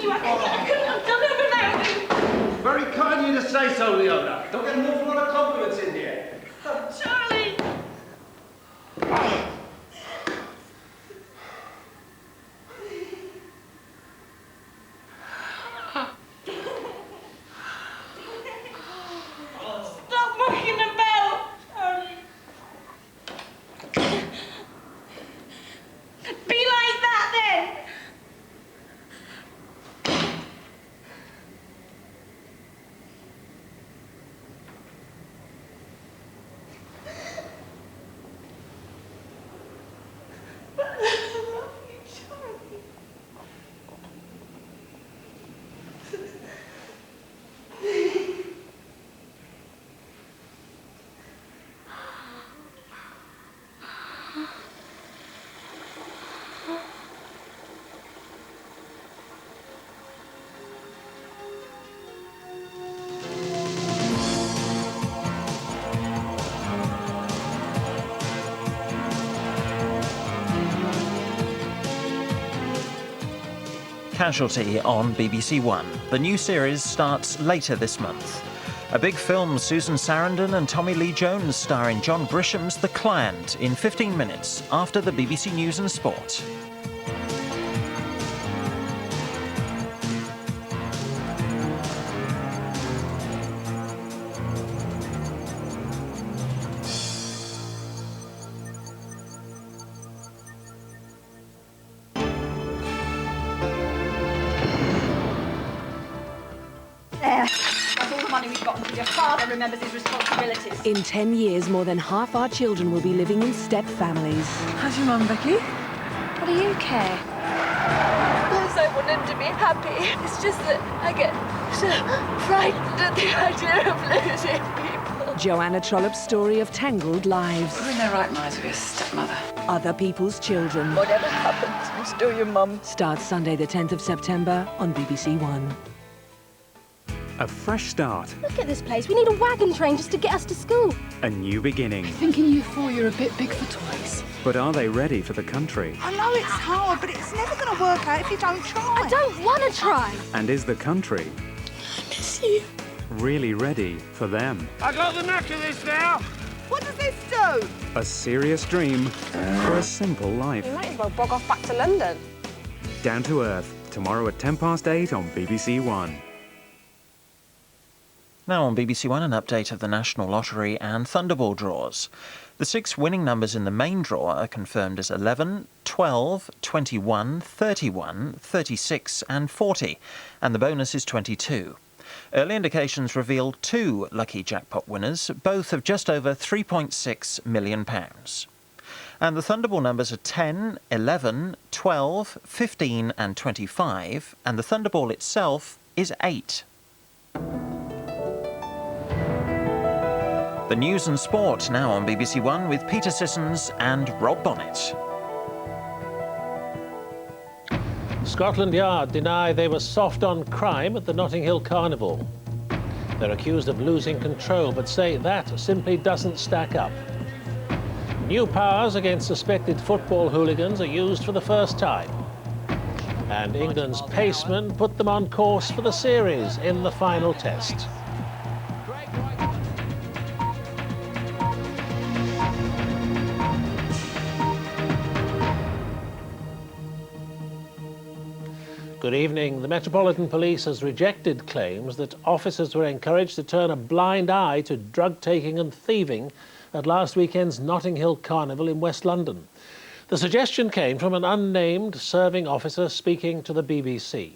promise you I couldn't have done it without you. Very kind of you to say so, Leona. Don't get an awful lot of compliments in here. Charlie! Stop mucking about, Charlie. Be like that then. Casualty on BBC One. The new series starts later this month. A big film, Susan Sarandon and Tommy Lee Jones starring John Grisham's The Client in 15 minutes after the BBC News and Sport. That's all the money we've got until your father remembers his responsibilities. In 10 years, more than half our children will be living in step families. How's your mum, Becky? What do you care? Because I want him to be happy. It's just that I get so frightened at the idea of losing people. Joanna Trollope's story of tangled lives. We're in their right minds with your stepmother. Other people's children. Whatever happens, I'm still your mum. Starts Sunday the 10th of September on BBC One. A fresh start, Look at this place. We need a wagon train just to get us to school. a new beginning. Thinking you four, you're a bit big for toys. But are they ready for the country? I know it's hard, but it's never going to work out if you don't try. I don't want to try. And is the country I miss you. really ready for them? I got the knack of this now. What does this do? A serious dream for a simple life. You might as well bog off back to London. Down to Earth, tomorrow at 8:10 on BBC One. Now on BBC One, an update of the National Lottery and Thunderball draws. The 6 winning numbers in the main draw are confirmed as 11, 12, 21, 31, 36 and 40, and the bonus is 22. Early indications reveal 2 lucky jackpot winners, both of just over £3.6 million. And the Thunderball numbers are 10, 11, 12, 15 and 25, and the Thunderball itself is 8. The news and sport now on BBC One with Peter Sissons and Rob Bonnet. Scotland Yard deny they were soft on crime at the Notting Hill Carnival. They're accused of losing control, but say that simply doesn't stack up. New powers against suspected football hooligans are used for the first time. And England's paceman put them on course for the series in the final test. Good evening. The Metropolitan Police has rejected claims that officers were encouraged to turn a blind eye to drug-taking and thieving at last weekend's Notting Hill Carnival in West London. The suggestion came from an unnamed serving officer speaking to the BBC.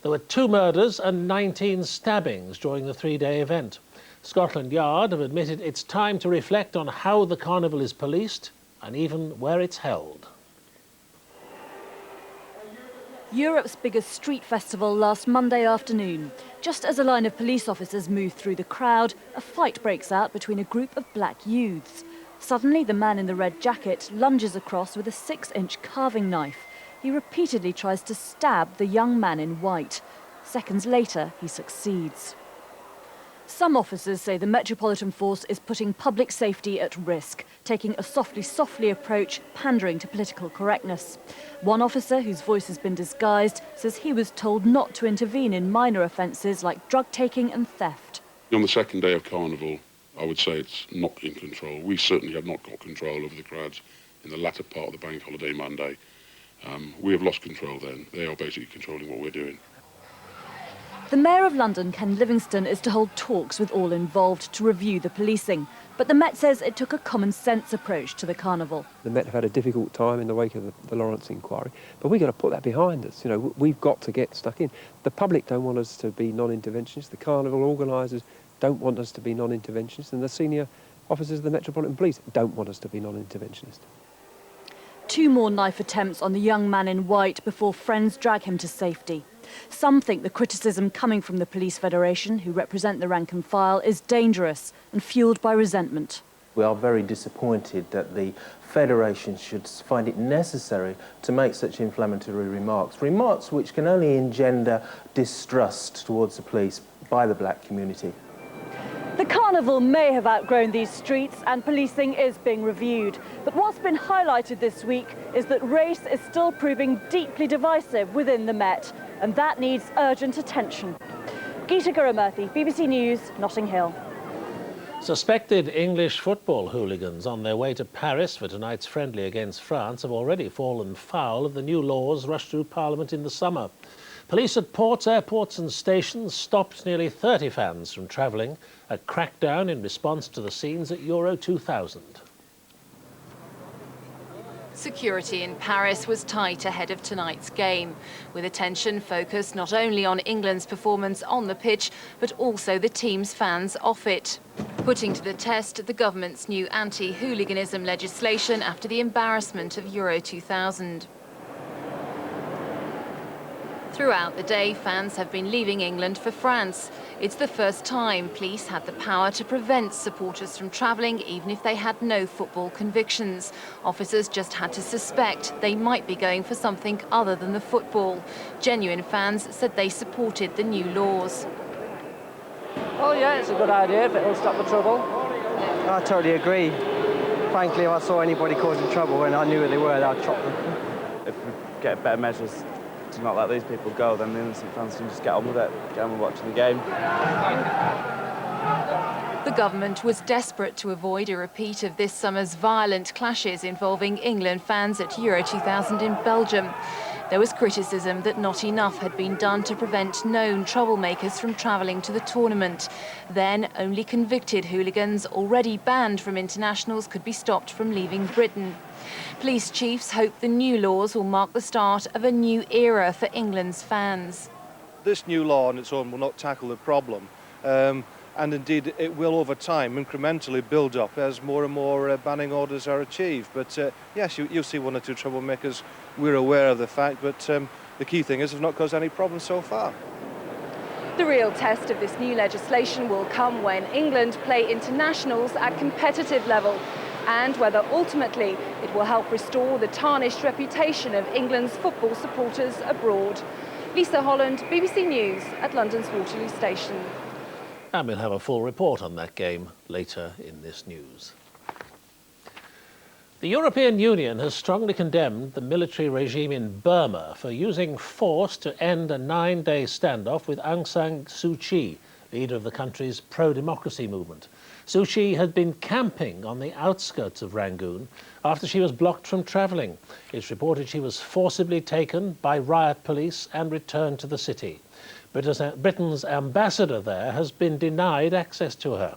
There were 2 murders and 19 stabbings during the 3-day event. Scotland Yard have admitted it's time to reflect on how the carnival is policed and even where it's held. Europe's biggest street festival last Monday afternoon. Just as a line of police officers move through the crowd, a fight breaks out between a group of black youths. Suddenly, the man in the red jacket lunges across with a 6-inch carving knife. He repeatedly tries to stab the young man in white. Seconds later, he succeeds. Some officers say the Metropolitan Force is putting public safety at risk, taking a softly approach, pandering to political correctness. One officer, whose voice has been disguised, says he was told not to intervene in minor offences like drug taking and theft. On the second day of Carnival, I would say it's not in control. We certainly have not got control over the crowds in the latter part of the bank holiday Monday. We have lost control then. They are basically controlling what we're doing. The Mayor of London, Ken Livingstone, is to hold talks with all involved to review the policing. But the Met says it took a common-sense approach to the carnival. The Met have had a difficult time in the wake of the Lawrence inquiry, but we've got to put that behind us. You know, we've got to get stuck in. The public don't want us to be non-interventionists. The carnival organisers don't want us to be non-interventionists, and the senior officers of the Metropolitan Police don't want us to be non-interventionists. 2 more knife attempts on the young man in white before friends drag him to safety. Some think the criticism coming from the Police Federation, who represent the rank and file, is dangerous and fuelled by resentment. We are very disappointed that the Federation should find it necessary to make such inflammatory remarks which can only engender distrust towards the police by the black community. The carnival may have outgrown these streets and policing is being reviewed. But what's been highlighted this week is that race is still proving deeply divisive within the Met, and that needs urgent attention. Geeta Gurumurthy, BBC News, Notting Hill. Suspected English football hooligans on their way to Paris for tonight's friendly against France have already fallen foul of the new laws rushed through Parliament in the summer. Police at ports, airports and stations stopped nearly 30 fans from travelling, a crackdown in response to the scenes at Euro 2000. Security in Paris was tight ahead of tonight's game, with attention focused not only on England's performance on the pitch, but also the team's fans off it, putting to the test the government's new anti-hooliganism legislation after the embarrassment of Euro 2000. Throughout the day, fans have been leaving England for France. It's the first time police had the power to prevent supporters from travelling, even if they had no football convictions. Officers just had to suspect they might be going for something other than the football. Genuine fans said they supported the new laws. Oh yeah, it's a good idea if it'll stop the trouble. I totally agree. Frankly, if I saw anybody causing trouble and I knew who they were, I'd chop them. If we get better measures to not let these people go, then the innocent fans can just get on with it, get on with watching the game. The government was desperate to avoid a repeat of this summer's violent clashes involving England fans at Euro 2000 in Belgium. There was criticism that not enough had been done to prevent known troublemakers from travelling to the tournament. Then, only convicted hooligans already banned from internationals could be stopped from leaving Britain. Police chiefs hope the new laws will mark the start of a new era for England's fans. This new law on its own will not tackle the problem, and indeed it will over time incrementally build up as more and more banning orders are achieved. But yes, you'll see 1 or 2 troublemakers. We're aware of the fact, but the key thing is have not caused any problems so far. The real test of this new legislation will come when England play internationals at competitive level, and whether ultimately it will help restore the tarnished reputation of England's football supporters abroad. Lisa Holland, BBC News at London's Waterloo Station. And we'll have a full report on that game later in this news. The European Union has strongly condemned the military regime in Burma for using force to end a 9-day standoff with Aung San Suu Kyi, leader of the country's pro-democracy movement. Suu Kyi had been camping on the outskirts of Rangoon after she was blocked from travelling. It's reported she was forcibly taken by riot police and returned to the city. Britain's ambassador there has been denied access to her.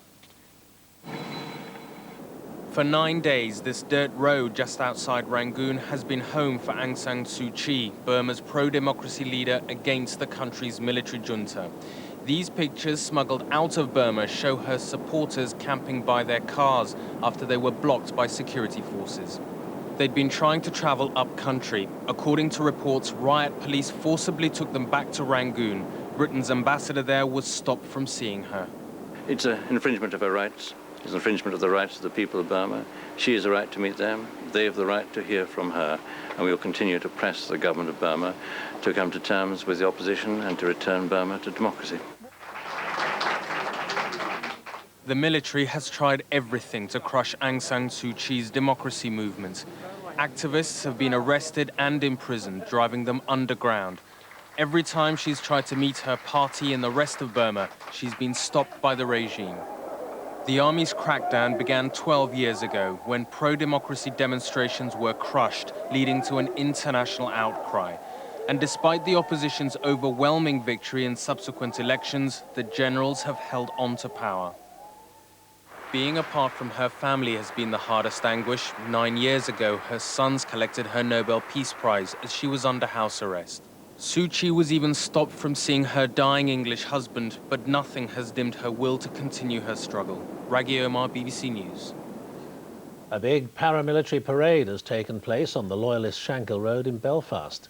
For 9 days, this dirt road just outside Rangoon has been home for Aung San Suu Kyi, Burma's pro-democracy leader against the country's military junta. These pictures smuggled out of Burma show her supporters camping by their cars after they were blocked by security forces. They'd been trying to travel up country. According to reports, riot police forcibly took them back to Rangoon. Britain's ambassador there was stopped from seeing her. It's an infringement of her rights. It's an infringement of the rights of the people of Burma. She has a right to meet them. They have the right to hear from her. And we will continue to press the government of Burma to come to terms with the opposition and to return Burma to democracy. The military has tried everything to crush Aung San Suu Kyi's democracy movement. Activists have been arrested and imprisoned, driving them underground. Every time she's tried to meet her party in the rest of Burma, she's been stopped by the regime. The army's crackdown began 12 years ago when pro-democracy demonstrations were crushed, leading to an international outcry. And despite the opposition's overwhelming victory in subsequent elections, the generals have held on to power. Being apart from her family has been the hardest anguish. 9 years ago, her sons collected her Nobel Peace Prize as she was under house arrest. Suu Kyi was even stopped from seeing her dying English husband, but nothing has dimmed her will to continue her struggle. Raghi Omar, BBC News. A big paramilitary parade has taken place on the Loyalist Shankill Road in Belfast.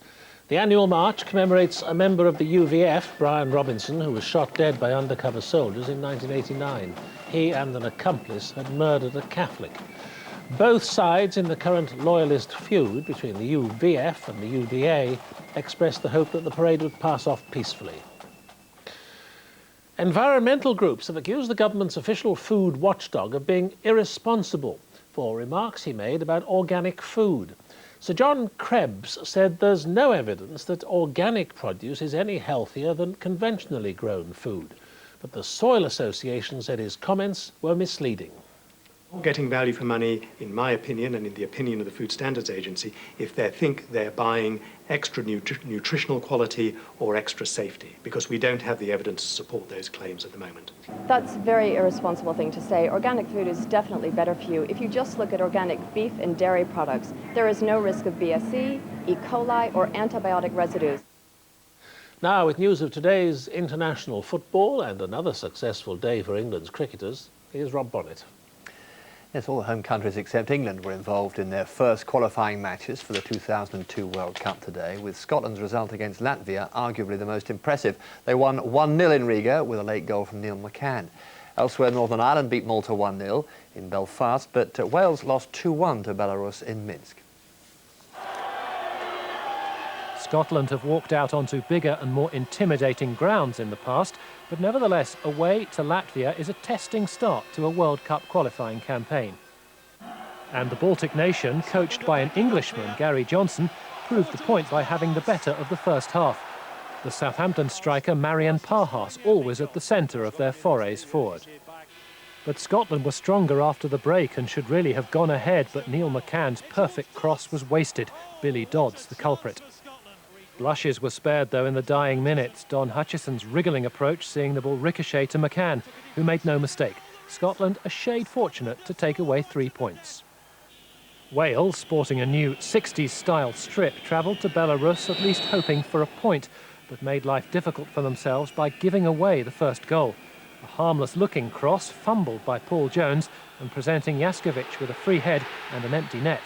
The annual march commemorates a member of the UVF, Brian Robinson, who was shot dead by undercover soldiers in 1989. He and an accomplice had murdered a Catholic. Both sides in the current Loyalist feud between the UVF and the UDA expressed the hope that the parade would pass off peacefully. Environmental groups have accused the government's official food watchdog of being irresponsible for remarks he made about organic food. Sir John Krebs said there's no evidence that organic produce is any healthier than conventionally grown food. But the Soil Association said his comments were misleading. Getting value for money, in my opinion, and in the opinion of the Food Standards Agency, if they think they're buying extra nutritional quality or extra safety, because we don't have the evidence to support those claims at the moment. That's a very irresponsible thing to say. Organic food is definitely better for you. If you just look at organic beef and dairy products, there is no risk of BSE, E. coli, or antibiotic residues. Now, with news of today's international football and another successful day for England's cricketers, here's Rob Bonnet. Yes, all the home countries except England were involved in their first qualifying matches for the 2002 World Cup today, with Scotland's result against Latvia arguably the most impressive. They won 1-0 in Riga with a late goal from Neil McCann. Elsewhere, Northern Ireland beat Malta 1-0 in Belfast, but Wales lost 2-1 to Belarus in Minsk. Scotland have walked out onto bigger and more intimidating grounds in the past, but nevertheless, away to Latvia is a testing start to a World Cup qualifying campaign. And the Baltic nation, coached by an Englishman, Gary Johnson, proved the point by having the better of the first half. The Southampton striker Marian Parhas always at the centre of their forays forward. But Scotland were stronger after the break and should really have gone ahead, but Neil McCann's perfect cross was wasted. Billy Dodds the culprit. Blushes were spared, though, in the dying minutes. Don Hutchison's wriggling approach seeing the ball ricochet to McCann, who made no mistake. Scotland a shade fortunate to take away 3 points. Wales, sporting a new 60s-style strip, travelled to Belarus at least hoping for a point, but made life difficult for themselves by giving away the first goal. A harmless-looking cross fumbled by Paul Jones and presenting Jaskovic with a free head and an empty net.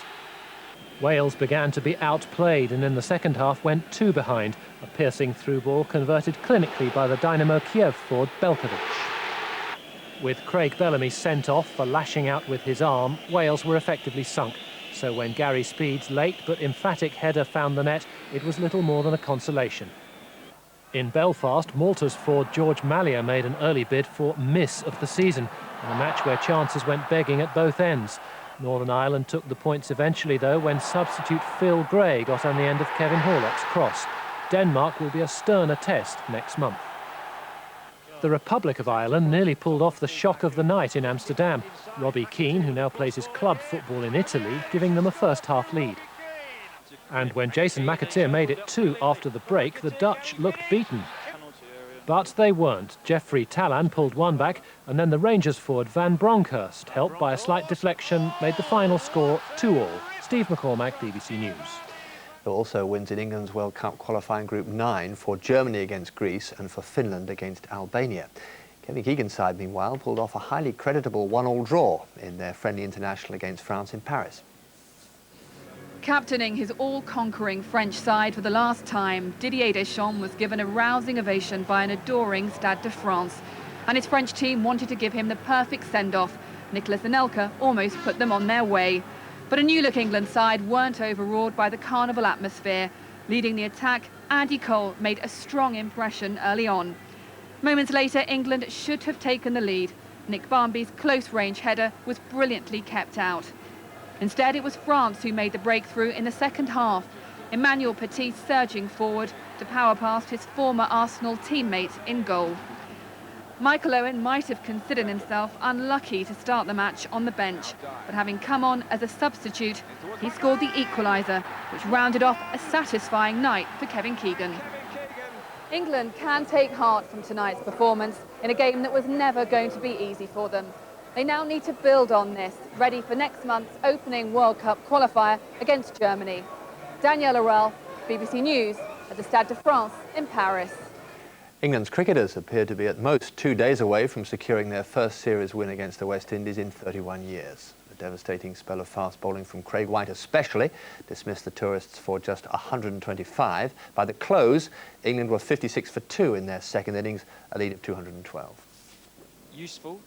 Wales began to be outplayed and in the second half went 2 behind. A piercing through ball converted clinically by the Dynamo Kiev forward Belkovic. With Craig Bellamy sent off for lashing out with his arm, Wales were effectively sunk. So when Gary Speed's late but emphatic header found the net, it was little more than a consolation. In Belfast, Malta's forward George Mallia made an early bid for miss of the season, in a match where chances went begging at both ends. Northern Ireland took the points eventually, though, when substitute Phil Gray got on the end of Kevin Horlock's cross. Denmark will be a sterner test next month. The Republic of Ireland nearly pulled off the shock of the night in Amsterdam. Robbie Keane, who now plays his club football in Italy, giving them a first-half lead. And when Jason McAteer made it 2 after the break, the Dutch looked beaten. But they weren't. Geoffrey Tallan pulled one back, and then the Rangers forward Van Bronckhorst, helped by a slight deflection, made the final score 2-2. Steve McCormack, BBC News. There were also wins in England's World Cup qualifying Group 9 for Germany against Greece and for Finland against Albania. Kevin Keegan's side, meanwhile, pulled off a highly creditable 1-1 draw in their friendly international against France in Paris. Captaining his all-conquering French side for the last time, Didier Deschamps was given a rousing ovation by an adoring Stade de France. And his French team wanted to give him the perfect send-off. Nicolas Anelka almost put them on their way. But a new-look England side weren't overawed by the carnival atmosphere. Leading the attack, Andy Cole made a strong impression early on. Moments later, England should have taken the lead. Nick Barmby's close-range header was brilliantly kept out. Instead, it was France who made the breakthrough in the second half. Emmanuel Petit surging forward to power past his former Arsenal teammate in goal. Michael Owen might have considered himself unlucky to start the match on the bench, but having come on as a substitute, he scored the equaliser, which rounded off a satisfying night for Kevin Keegan. England can take heart from tonight's performance in a game that was never going to be easy for them. They now need to build on this, ready for next month's opening World Cup qualifier against Germany. Danielle Laurel, BBC News, at the Stade de France in Paris. England's cricketers appear to be at most 2 days away from securing their first series win against the West Indies in 31 years. A devastating spell of fast bowling from Craig White especially dismissed the tourists for just 125. By the close, England were 56 for 2 in their second innings, a lead of 212. Useful.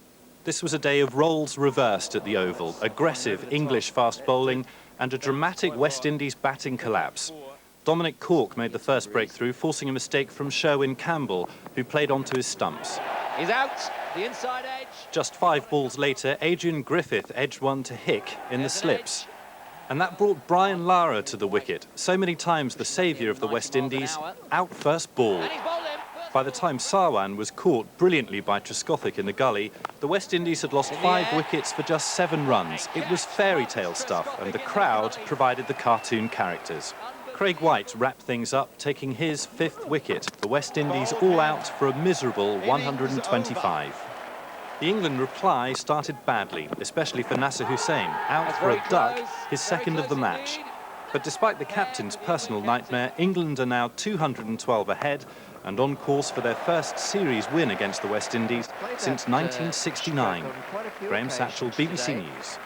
This was a day of roles reversed at the Oval, aggressive English fast bowling and a dramatic West Indies batting collapse. Dominic Cork made the first breakthrough, forcing a mistake from Sherwin Campbell, who played onto his stumps. He's out, the inside edge. Just 5 balls later, Adrian Griffith edged one to Hick in the slips. And that brought Brian Lara to the wicket, so many times the saviour of the West Indies, out first ball. By the time Sarwan was caught brilliantly by Trescothick in the gully, the West Indies had lost 5 wickets for just 7 runs. It was fairy tale stuff, and the crowd provided the cartoon characters. Craig White wrapped things up, taking his 5th wicket. The West Indies all out for a miserable 125. The England reply started badly, especially for Nasser Hussain, out for a duck, his second of the match. But despite the captain's personal nightmare, England are now 212 ahead and on course for their first series win against the West Indies since 1969. Graham Satchell, BBC News.